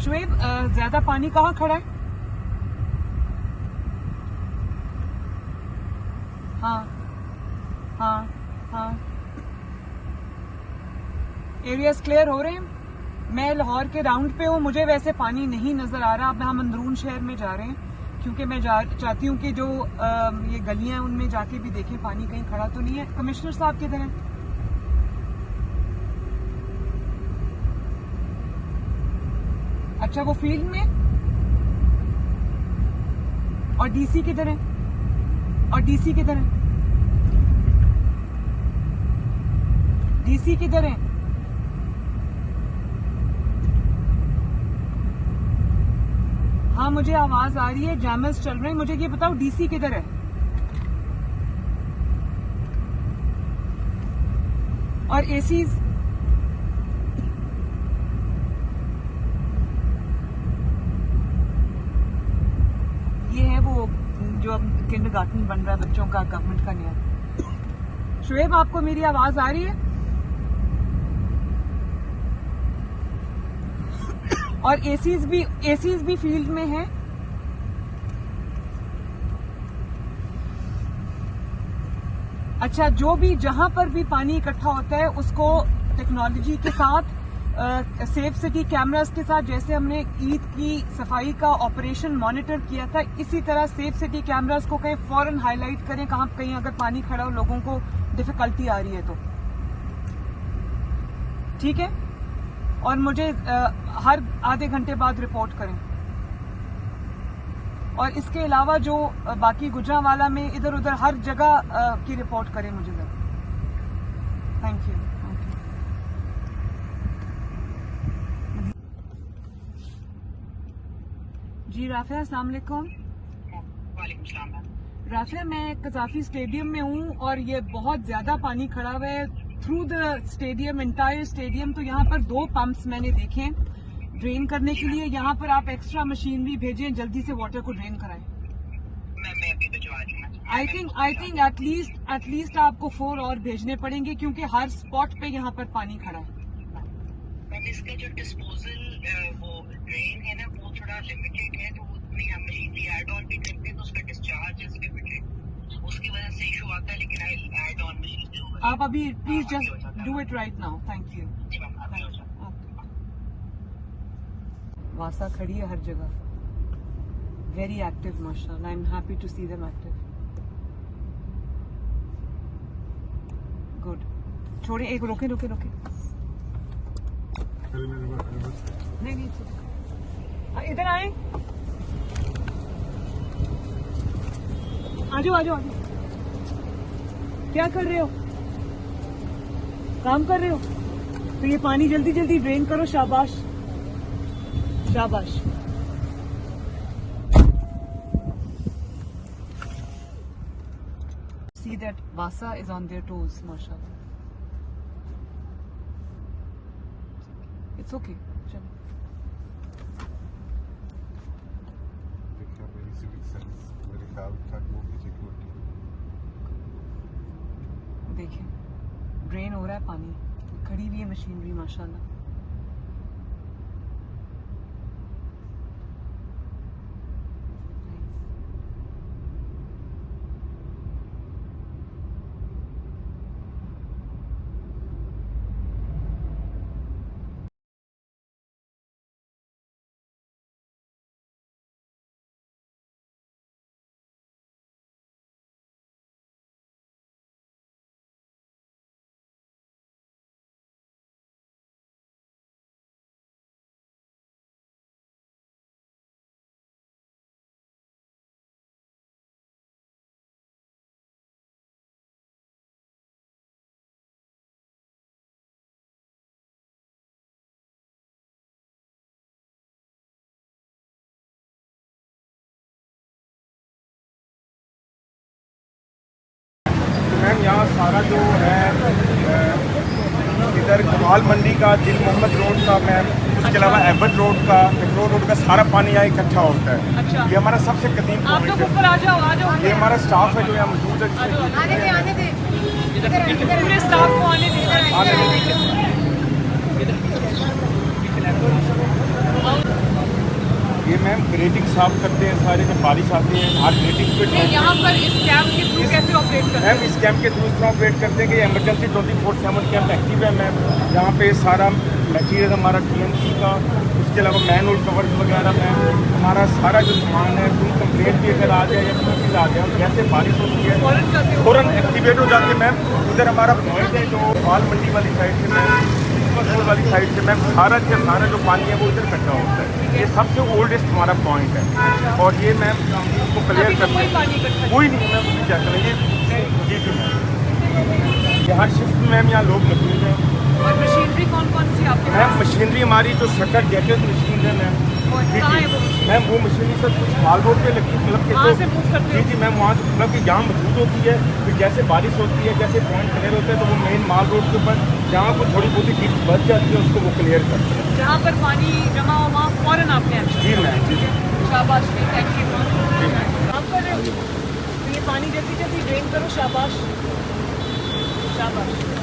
शुएब, ज्यादा पानी कहाँ खड़ा है? हाँ हाँ हाँ, एरियाज क्लियर हो रहे हैं। मैं लाहौर के राउंड पे हूँ, मुझे वैसे पानी नहीं नजर आ रहा। अब हम अंदरून शहर में जा रहे हैं क्योंकि मैं चाहती हूँ कि जो ये गलियां उनमें जाके भी देखें पानी कहीं खड़ा तो नहीं है। कमिश्नर साहब किधर हैं? अच्छा, वो फील्ड में। और डीसी किधर है? और डीसी किधर है? डीसी किधर है? हाँ, मुझे आवाज आ रही है, जैमर्स चल रहे हैं। मुझे ये बताओ डीसी किधर है? और एसीज? ये है वो जो अब किंडरगार्टन बन रहा है बच्चों का, गवर्नमेंट का नया। शुएब, आपको मेरी आवाज आ रही है? और एसीज भी फील्ड में है। अच्छा, जो भी जहां पर भी पानी इकट्ठा होता है उसको टेक्नोलॉजी के साथ, सेफ सिटी कैमरास के साथ, जैसे हमने ईद की सफाई का ऑपरेशन मॉनिटर किया था, इसी तरह सेफ सिटी कैमरास को कहीं फौरन हाईलाइट करें कहीं अगर पानी खड़ा हो, लोगों को डिफिकल्टी आ रही है तो। ठीक है, और मुझे हर आधे घंटे बाद रिपोर्ट करें। और इसके अलावा जो बाकी गुजरांवाला में इधर उधर हर जगह की रिपोर्ट करें मुझे जरा। Thank you. जी राफिया, अस्सलाम वालेकुम। वालेकुम सलाम। राफिया, मैं कजाफी स्टेडियम में हूँ और ये बहुत ज्यादा पानी खड़ा हुआ है through the stadium, entire stadium. तो यहाँ पर 2 पंप्स मैंने देखे हैं ड्रेन करने के लिए। यहाँ पर आप एक्स्ट्रा मशीनरी भेजें, जल्दी से वाटर को ड्रेन कराएं। मैं अभी भिजवा रही हूँ। आई थिंक एटलीस्ट आपको 4 और भेजने पड़ेंगे क्योंकि हर स्पॉट पे यहाँ पर पानी खड़ा है। मैम, इसका जो डिस्पोजल वो ड्रेन है ना, वो थोड़ा लिमिटेड है, तो उसमें हम मशीनरी ऐड ऑन भी करते हैं तो उसका डिस्चार्ज इज लिमिटेड, उसकी वजह से इशू आता है। लेकिन आई ऐड ऑन मशीन। आप अभी please just do it right now. Thank you. जी मैम, अभी हो जाता है। वासा खड़ी है हर जगह, वेरी एक्टिव माशाल्लाह। I am happy to see them active. Good. छोड़े, एक रोके। नहीं, इधर आए। आजो। क्या कर रहे हो? काम कर रहे हो? तो ये पानी जल्दी ड्रेन करो। शाबाश। See that Vasa is on their toes, mashallah. It's okay. चलो। देखिए, ड्रेन हो रहा है पानी, खड़ी हुई है मशीनरी माशाल्लाह। मैम, यहाँ सारा जो है इधर कमाल मंडी का, दिल मोहम्मद रोड का मैम, उसके अलावा एबट रोड का, पेट्रोल रोड का सारा पानी यहाँ इकट्ठा होता है। अच्छा। ये हमारा सबसे कदीम आप लोग पॉइंट है। ऊपर आ जाओ। ये हमारा स्टाफ है जो यहाँ मौजूद है। आने दे। पूरे स्टाफ को आने दे। ये मैम ग्रेटिंग साफ करते हैं सारे, जब बारिश आती है हर ग्रेटिंग पे नहीं, यहाँ पर इस कैंप के थ्रू कैसे ऑपरेट करते मैम इस कैंप के थ्रू इस तरह ऑपरेट करते हैं कि इमरजेंसी 24/7 कैंप एक्टिव है मैम। यहाँ पे सारा मटीरियल हमारा TNC का, उसके अलावा मैनुअल कवर्स वगैरह मैम, हमारा सारा जो सामान है, कोई कंप्लेंट भी अगर आ जाए या कोई चीज़ आ जाए, जैसे बारिश होती है फ़ौरन एक्टिवेट हो जाती है मैम। उधर हमारा पॉइंट है जो माल मंडी वाली साइड से मैम, रोड वाली साइड से मैम, सारा का सारा जो पानी है वो इधर इकट्ठा होता है। ये सबसे ओल्डेस्ट हमारा पॉइंट है और ये मैम हम इसको क्लियर करते हैं, कोई नहीं मैम उसकी चेक करें ये जी मैम। ये हर शिफ्ट में मैम यहाँ लोग मौजूद हैं। और मशीनरी कौन कौन सी आपके मैम पास? मशीनरी हमारी जो शटर जैकेट मशीन है मैम, जी कहाँ है वो जी मशीन? मैम वो मशीनरी सर कुछ माल रोड पे लगती है, मतलब कि कहाँ से मूव करते जी हो? जी मैम वहाँ से मतलब कि जहाँ मौजूद होती है, फिर जैसे बारिश होती है, जैसे पॉइंट क्लियर होता है तो वो मेन माल रोड के ऊपर जहाँ को थोड़ी बहुत डिप्स बच जाती है उसको वो क्लियर करते हैं। जहाँ पर पानी जमा हो वहाँ फौरन आपने action जी लिया। मैम, जी शाबाश, थैंक यू। जी मैम। काम कर रहे हो तो ये पानी जल्दी जल्दी ड्रेन करो। शाबाश शाबाश।